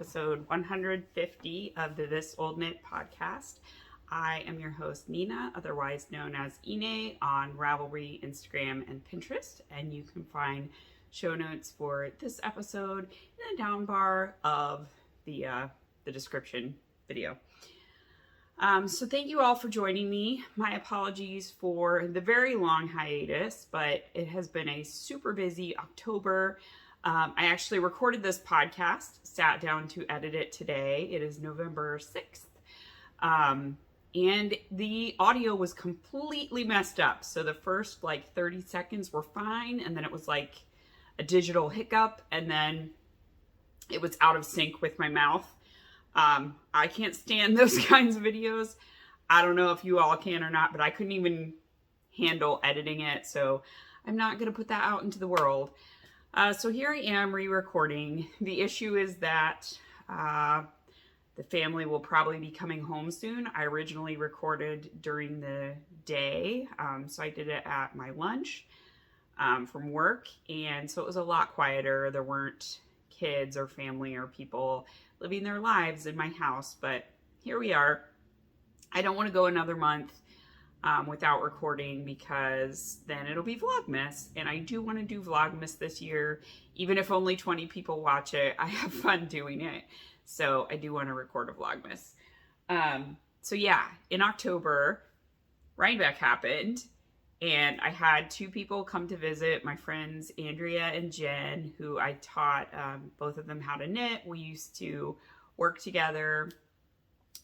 episode 150 of the This Old Knit podcast. I am your host, Nina, otherwise known as Ine, on Ravelry, Instagram, and Pinterest. And you can find show notes for this episode in the down bar of the description video. So thank you all for joining me. My apologies for the very long hiatus, but it has been a super busy October. I actually recorded this podcast, sat down to edit it today. It is November 6th. And the audio was completely messed up. So the first 30 seconds were fine. And then it was like a digital hiccup. And then it was out of sync with my mouth. I can't stand those kinds of videos. I don't know if you all can or not, but I couldn't even handle editing it. So I'm not going to put that out into the world. So here I am re-recording. The issue is that the family will probably be coming home soon. I originally recorded during the day, so I did it at my lunch from work, and so it was a lot quieter. There weren't kids or family or people living their lives in my house, but here we are. I don't want to go another month without recording because then it'll be Vlogmas, and I do want to do Vlogmas this year, even if only 20 people watch it. I have fun doing it, so I do want to record a Vlogmas. So yeah, in October, Rhinebeck happened, and I had two people come to visit, my friends Andrea and Jen, who I taught both of them how to knit. We used to work together,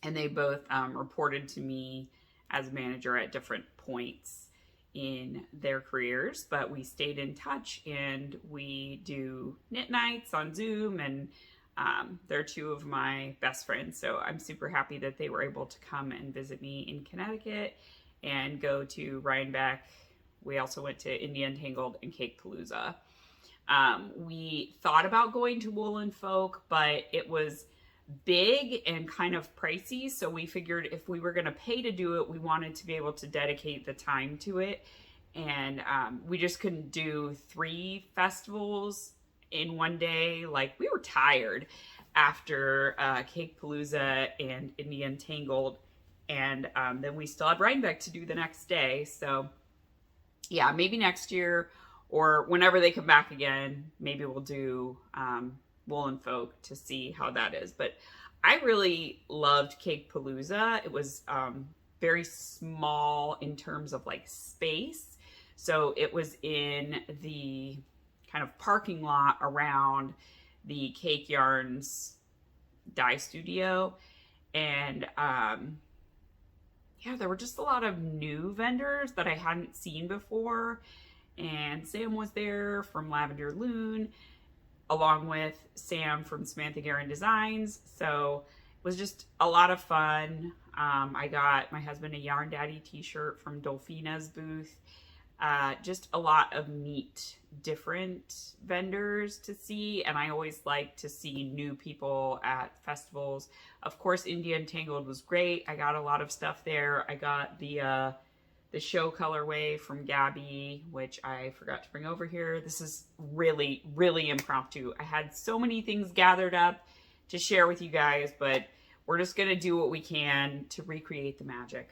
and they both reported to me as a manager at different points in their careers, but we stayed in touch, and we do knit nights on Zoom, and they're two of my best friends. So I'm super happy that they were able to come and visit me in Connecticut and go to Rhinebeck. We also went to Indian Tangled and Cake Palooza. We thought about going to Woolen Folk, but it was big and kind of pricey, so we figured if we were going to pay to do it, we wanted to be able to dedicate the time to it, and we just couldn't do 3 festivals in one day. We were tired after Cake Palooza and Indian Tangled, and then we still had Rhinebeck to do the next day. So yeah, maybe next year or whenever they come back again, maybe we'll do Woolen Folk to see how that is. But I really loved Cake Palooza. It was very small in terms of space. So it was in the kind of parking lot around the Cake Yarns dye studio. And yeah, there were just a lot of new vendors that I hadn't seen before. And Sam was there from Lavender Loon, along with Sam from Samantha Guerin Designs. So it was just a lot of fun. I got my husband a Yarn Daddy t-shirt from Dolphina's booth. Just a lot of neat, different vendors to see. And I always like to see new people at festivals. Of course, Indian Tangled was great. I got a lot of stuff there. I got the show colorway from Gabby, which I forgot to bring over here. This is really, really impromptu. I had so many things gathered up to share with you guys, but we're just going to do what we can to recreate the magic.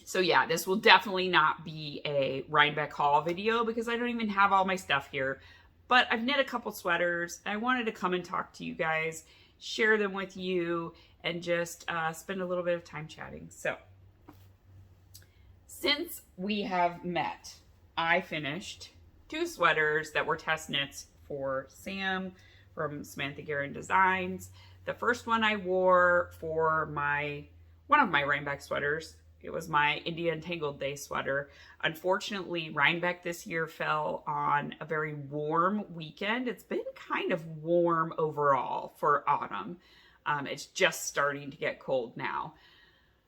So yeah, this will definitely not be a Rhinebeck haul video because I don't even have all my stuff here, but I've knit a couple sweaters. I wanted to come and talk to you guys, share them with you, and just spend a little bit of time chatting. So since we have met, I finished 2 sweaters that were test knits for Sam from Samantha Guerin Designs. The first one I wore for one of my Rhinebeck sweaters. It was my Indian Tangled Day sweater. Unfortunately, Rhinebeck this year fell on a very warm weekend. It's been kind of warm overall for autumn. It's just starting to get cold now.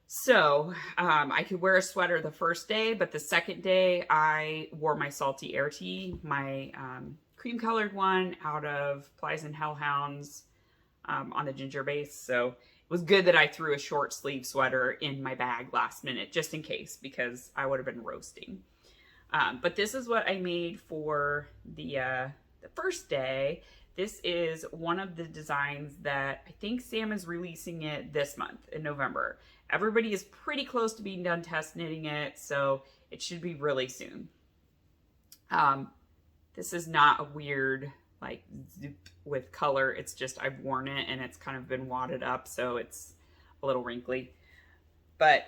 So I could wear a sweater the first day, but the second day I wore my Salty Air Tee, my cream colored one out of Plies and Hellhounds on the ginger base. So it was good that I threw a short sleeve sweater in my bag last minute, just in case, because I would have been roasting. But this is what I made for the first day. This is one of the designs that I think Sam is releasing it this month in November. Everybody is pretty close to being done test knitting it, so it should be really soon. This is not a weird like zip with color. It's just I've worn it and it's kind of been wadded up, so it's a little wrinkly. But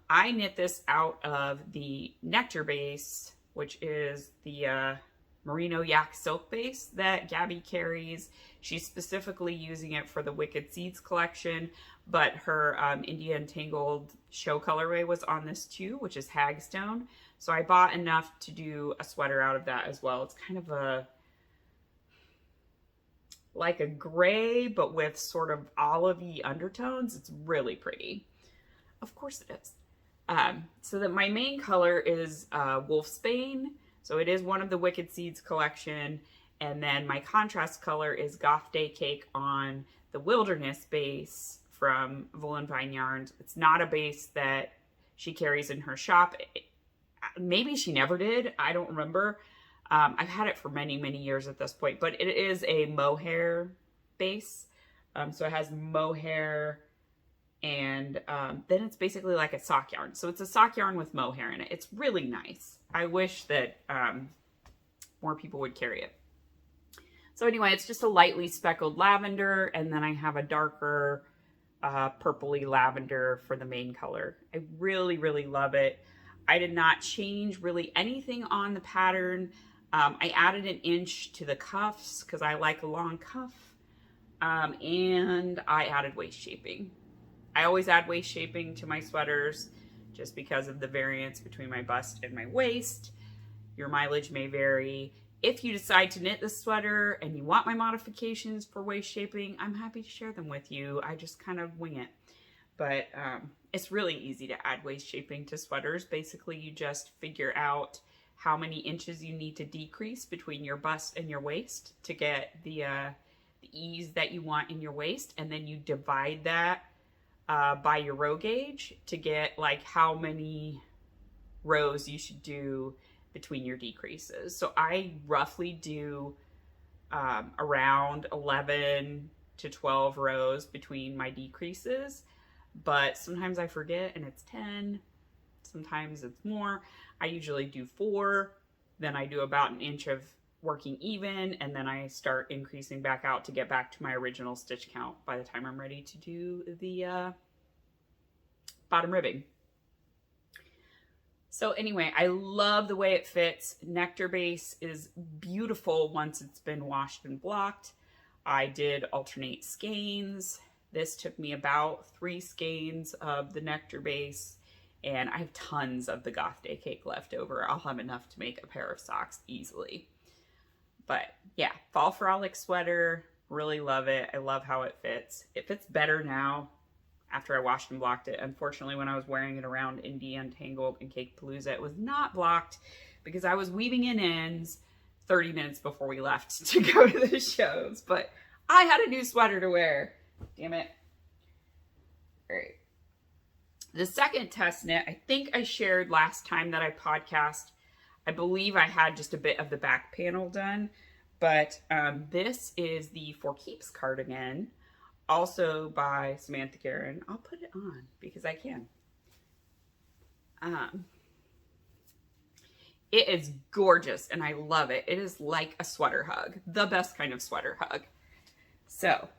I knit this out of the Nectar base, which is the merino yak silk base that Gabby carries. She's specifically using it for the Wicked Seeds collection, but her India and Tangled show colorway was on this too, which is Hagstone. So I bought enough to do a sweater out of that as well. It's kind of a like a gray, but with sort of olivey undertones. It's really pretty. Of course it is. So that my main color is Wolfsbane. So it is one of the Wicked Seeds collection. And then my contrast color is Gothday Cake on the Wilderness base from Voolenvine Yarns. It's not a base that she carries in her shop. Maybe she never did. I don't remember. I've had it for many, many years at this point, but it is a mohair base. So it has mohair and then it's basically like a sock yarn. So it's a sock yarn with mohair in it. It's really nice. I wish that more people would carry it. So anyway, it's just a lightly speckled lavender, and then I have a darker purpley lavender for the main color. I really, really love it. I did not change really anything on the pattern. I added an inch to the cuffs because I like a long cuff, and I added waist shaping. I always add waist shaping to my sweaters just because of the variance between my bust and my waist. Your mileage may vary. If you decide to knit this sweater and you want my modifications for waist shaping, I'm happy to share them with you. I just kind of wing it. But it's really easy to add waist shaping to sweaters. Basically, you just figure out how many inches you need to decrease between your bust and your waist to get the ease that you want in your waist. And then you divide that by your row gauge to get like how many rows you should do between your decreases. So I roughly do around 11 to 12 rows between my decreases, but sometimes I forget and it's 10, sometimes it's more. I usually do 4, then I do about an inch of working even, and then I start increasing back out to get back to my original stitch count by the time I'm ready to do the bottom ribbing. So anyway, I love the way it fits. Nectar base is beautiful once it's been washed and blocked. I did alternate skeins. This took me about 3 skeins of the Nectar base, and I have tons of the Gothday cake left over. I'll have enough to make a pair of socks easily. But yeah, fall frolic sweater, really love it. I love how it fits. It fits better now after I washed and blocked it. Unfortunately, when I was wearing it around India and Tangled and Cake Palooza, it was not blocked because I was weaving in ends 30 minutes before we left to go to the shows. But I had a new sweater to wear. Damn it. All right. The second test knit, I think I shared last time that I podcast. I believe I had just a bit of the back panel done. But this is the For Keeps cardigan, also by Samantha Guerin. I'll put it on because I can. It is gorgeous and I love it. It is like a sweater hug, the best kind of sweater hug. So,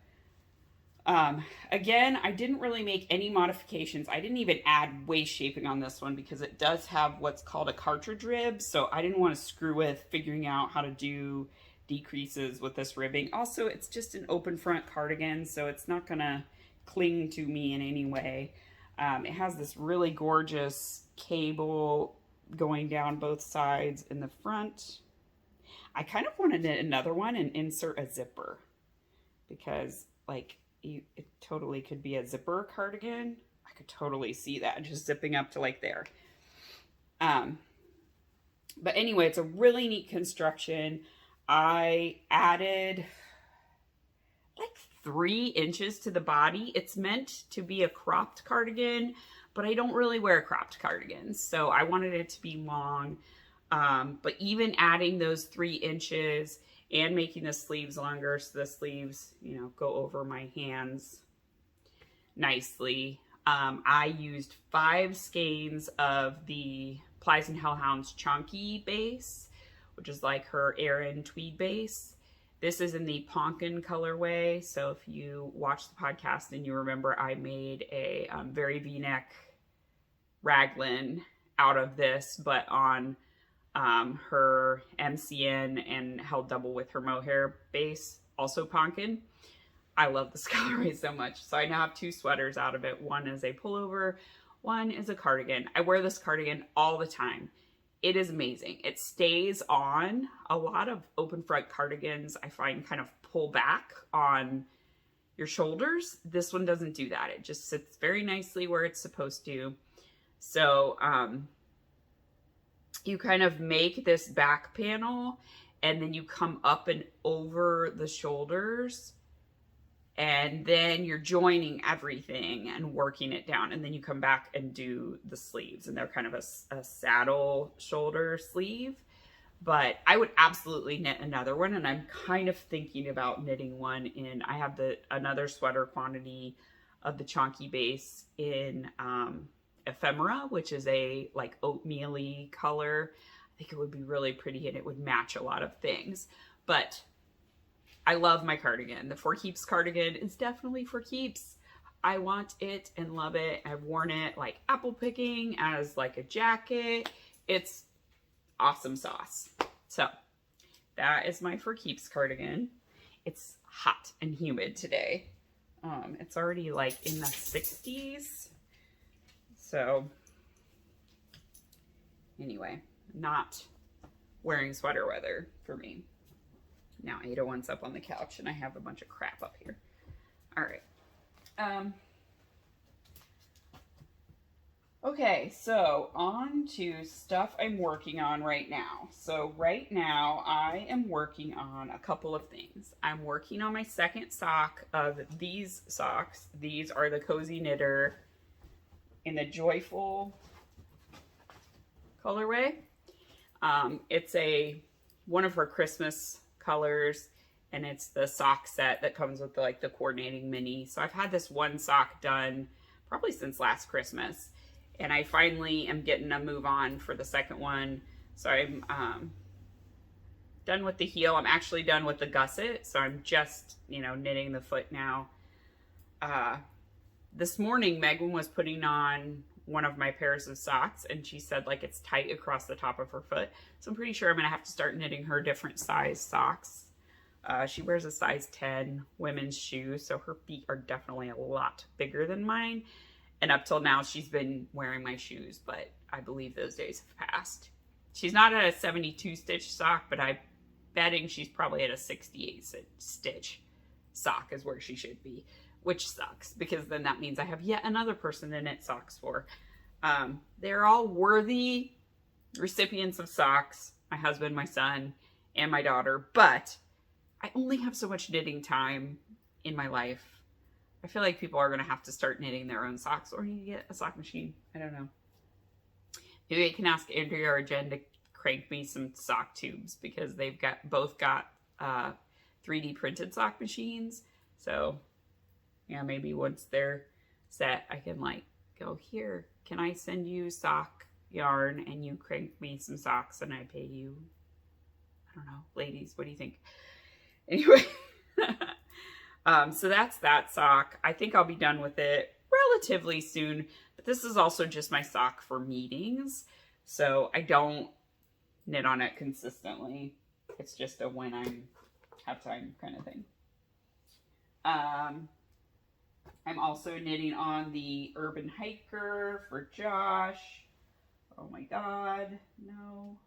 again, I didn't really make any modifications. I didn't even add waist shaping on this one because it does have what's called a cartridge rib. So I didn't want to screw with figuring out how to do decreases with this ribbing. Also, it's just an open front cardigan, so it's not gonna cling to me in any way. It has this really gorgeous cable going down both sides in the front. I kind of want to knit another one and insert a zipper because like it totally could be a zipper cardigan. I could totally see that just zipping up to like there. But anyway, it's a really neat construction. I added like 3 inches to the body. It's meant to be a cropped cardigan, but I don't really wear cropped cardigans, so I wanted it to be long. But even adding those 3 inches, and making the sleeves longer so the sleeves, you know, go over my hands nicely. I used 5 skeins of the Plies and Hellhounds Chonky base, which is like her Aran Tweed base. This is in the Ponkin colorway. So if you watch the podcast and you remember, I made a very V-neck raglan out of this, but on her MCN and held double with her mohair base, also Ponkin. I love this colorway so much. So I now have 2 sweaters out of it. One is a pullover, one is a cardigan. I wear this cardigan all the time. It is amazing. It stays on. A lot of open front cardigans I find kind of pull back on your shoulders. This one doesn't do that. It just sits very nicely where it's supposed to. So you kind of make this back panel and then you come up and over the shoulders, and then you're joining everything and working it down, and then you come back and do the sleeves, and they're kind of a saddle shoulder sleeve. But I would absolutely knit another one, and I'm kind of thinking about knitting one in, I have another sweater quantity of the Chonky base in Ephemera, which is a like oatmeal-y color. I think it would be really pretty and it would match a lot of things. But I love my cardigan. The For Keeps cardigan is definitely for keeps. I want it and love it. I've worn it like apple picking as like a jacket. It's awesome sauce. So that is my For Keeps cardigan. It's hot and humid today. It's already like in the 60s. So anyway, not wearing sweater weather for me. Now 801's up on the couch and I have a bunch of crap up here. All right. Okay, so on to stuff I'm working on right now. So right now I am working on a couple of things. I'm working on my second sock of these socks. These are the Cozy Knitter in the Joyful colorway. It's one of her Christmas colors, and it's the sock set that comes with the coordinating mini. So I've had this one sock done probably since last Christmas, and I finally am getting a move on for the second one. So I'm done with the heel. I'm actually done with the gusset, so I'm just, knitting the foot now. This morning, Megan was putting on one of my pairs of socks, and she said it's tight across the top of her foot. So I'm pretty sure I'm gonna have to start knitting her different size socks. She wears a size 10 women's shoe, so her feet are definitely a lot bigger than mine. And up till now, she's been wearing my shoes, but I believe those days have passed. She's not at a 72 stitch sock, but I'm betting she's probably at a 68 stitch sock is where she should be, which sucks because then that means I have yet another person to knit socks for. They're all worthy recipients of socks, my husband, my son, and my daughter, but I only have so much knitting time in my life. I feel like people are going to have to start knitting their own socks, or you get a sock machine. I don't know. Maybe I can ask Andrea or Jen to crank me some sock tubes because they've both got 3D printed sock machines. So yeah, maybe once they're set, I can go, here, can I send you sock yarn and you crank me some socks and I pay you, I don't know, ladies, what do you think? Anyway, so that's that sock. I think I'll be done with it relatively soon, but this is also just my sock for meetings. So I don't knit on it consistently. It's just a when I have time kind of thing. I'm also knitting on the Urban Hiker for Josh. Oh my God, no.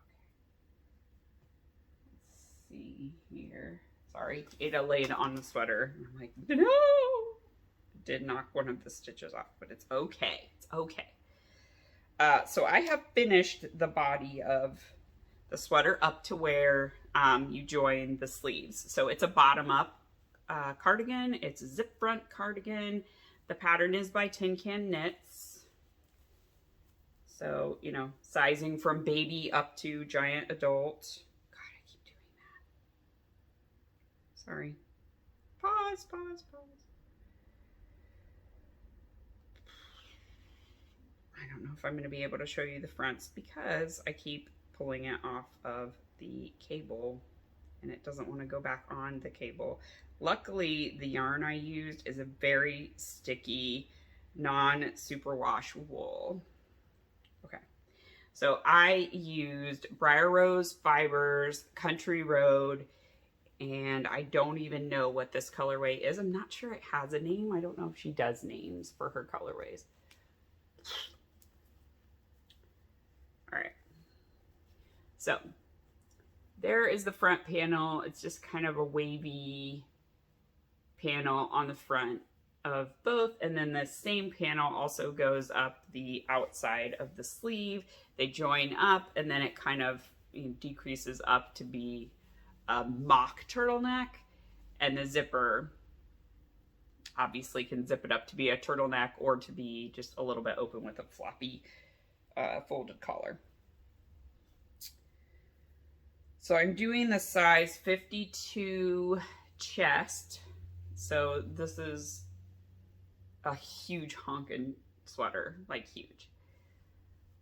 Okay. Let's see here. Sorry, Ada laid on the sweater. I'm like, no! Did knock one of the stitches off, but it's okay. It's okay. So I have finished the body of the sweater up to where you join the sleeves. So it's a bottom up cardigan. It's a zip front cardigan. The pattern is by Tin Can Knits. So, sizing from baby up to giant adult. Sorry. Pause. I don't know if I'm going to be able to show you the fronts because I keep pulling it off of the cable and it doesn't want to go back on the cable. Luckily, the yarn I used is a very sticky, non-superwash wool. Okay, so I used Briar Rose Fibers, Country Road, and I don't even know what this colorway is. I'm not sure it has a name. I don't know if she does names for her colorways. All right, so there is the front panel. It's just kind of a wavy panel on the front of both, and then the same panel also goes up the outside of the sleeve. They join up, and then it kind of decreases up to be a mock turtleneck, and the zipper obviously can zip it up to be a turtleneck or to be just a little bit open with a floppy folded collar. So I'm doing the size 52 chest. So this is a huge honkin' sweater, like huge.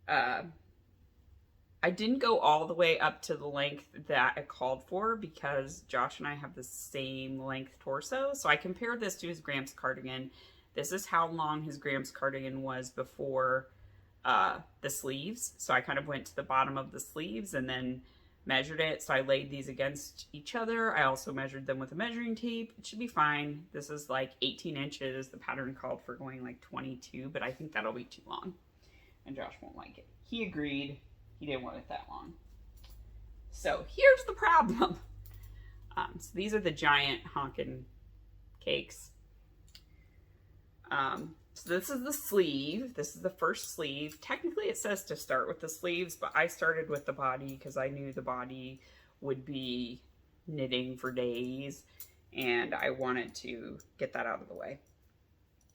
I didn't go all the way up to the length that it called for because Josh and I have the same length torso. So I compared this to his Gramps cardigan. This is how long his Gramps cardigan was before the sleeves. So I kind of went to the bottom of the sleeves and then measured it. So I laid these against each other. I also measured them with a measuring tape. It should be fine. This is like 18 inches. The pattern called for going like 22, but I think that'll be too long. And Josh won't like it. He agreed. He didn't want it that long. So here's the problem. So these are the giant honkin' cakes. So this is the sleeve. This is the first sleeve. Technically it says to start with the sleeves, but I started with the body because I knew the body would be knitting for days and I wanted to get that out of the way.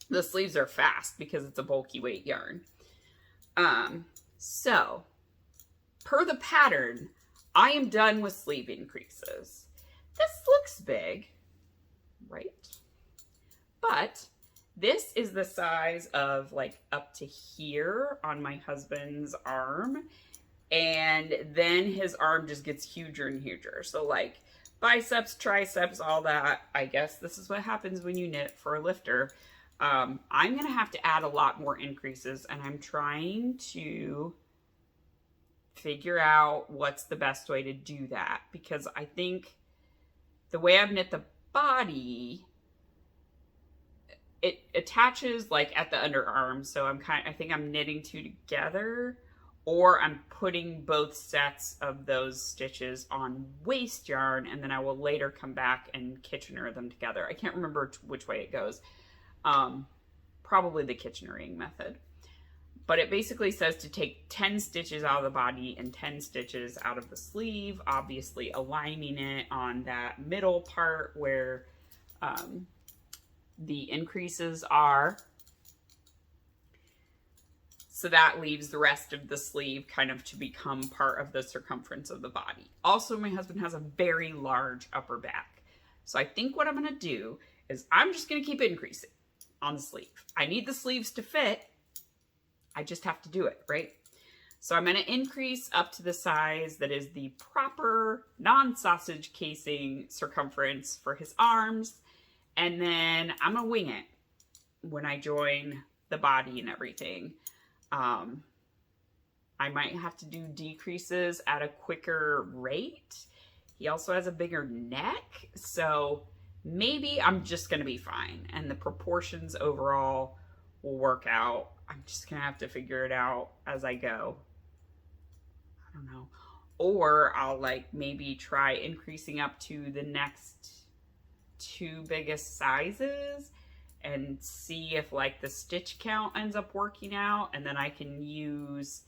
The sleeves are fast because it's a bulky weight yarn. So per the pattern, I am done with sleeve increases. This looks big, right? But this is the size of like up to here on my husband's arm. And then his arm just gets huger and huger. So like biceps, triceps, all that. I guess this is what happens when you knit for a lifter. I'm going to have to add a lot more increases and I'm trying to figure out what's the best way to do that because I think the way I've knit the body, it attaches like at the underarm. So I think I'm knitting two together or I'm putting both sets of those stitches on waist yarn and then I will later come back and Kitchener them together. I can't remember which way it goes. Probably the Kitchenering method. But it basically says to take 10 stitches out of the body and 10 stitches out of the sleeve, obviously aligning it on that middle part where the increases are. So that leaves the rest of the sleeve kind of to become part of the circumference of the body. Also, my husband has a very large upper back. So I think what I'm going to do is I'm just going to keep increasing on the sleeve. I need the sleeves to fit. I just have to do it, right? So I'm going to increase up to the size that is the proper non-sausage casing circumference for his arms. And then I'm going to wing it when I join the body and everything. I might have to do decreases at a quicker rate. He also has a bigger neck. So maybe I'm just going to be fine. And the proportions overall will work out. I'm just going to have to figure it out as I go. I don't know. Or I'll like maybe try increasing up to the next two biggest sizes and see if like the stitch count ends up working out. And then I can use,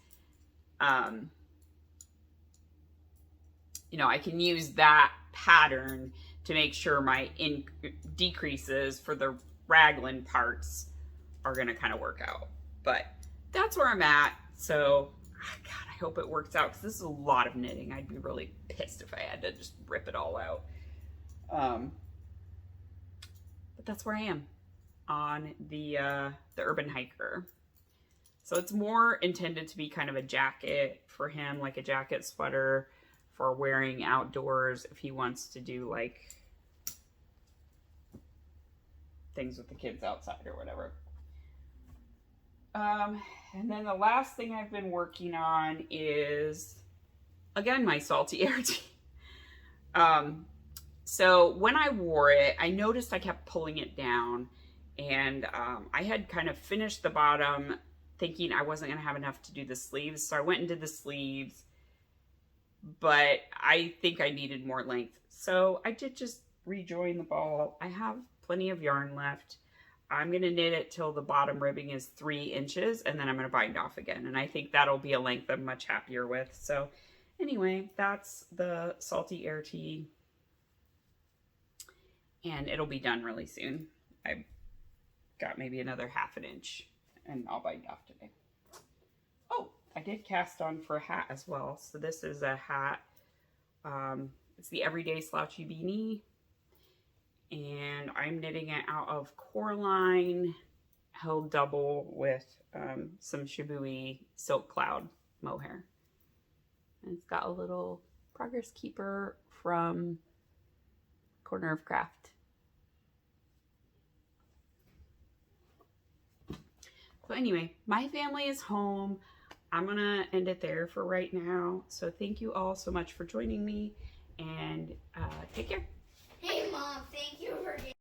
I can use that pattern to make sure my decreases for the raglan parts are going to kind of work out. But that's where I'm at. So, God, I hope it works out because this is a lot of knitting. I'd be really pissed if I had to just rip it all out. but that's where I am on the Urban Hiker. So it's more intended to be kind of a jacket for him, like a jacket sweater for wearing outdoors if he wants to do like things with the kids outside or whatever. And then the last thing I've been working on is, again, my salty air tea. So when I wore it, I noticed I kept pulling it down, and I had kind of finished the bottom thinking I wasn't going to have enough to do the sleeves. So I went and did the sleeves, but I think I needed more length. So I did just rejoin the ball. I have plenty of yarn left. I'm going to knit it till the bottom ribbing is 3 inches, and then I'm going to bind off again. And I think that'll be a length I'm much happier with. So anyway, that's the salty air tea. And it'll be done really soon. I've got maybe another 1/2 inch, and I'll bind off today. Oh, I did cast on for a hat as well. So this is a hat. It's the Everyday Slouchy Beanie. And I'm knitting it out of Coraline held double with some Shibui Silk Cloud mohair. And it's got a little progress keeper from Corner of Craft. So anyway, my family is home. I'm gonna end it there for right now. So thank you all so much for joining me, and take care. Hey Mom, thank you for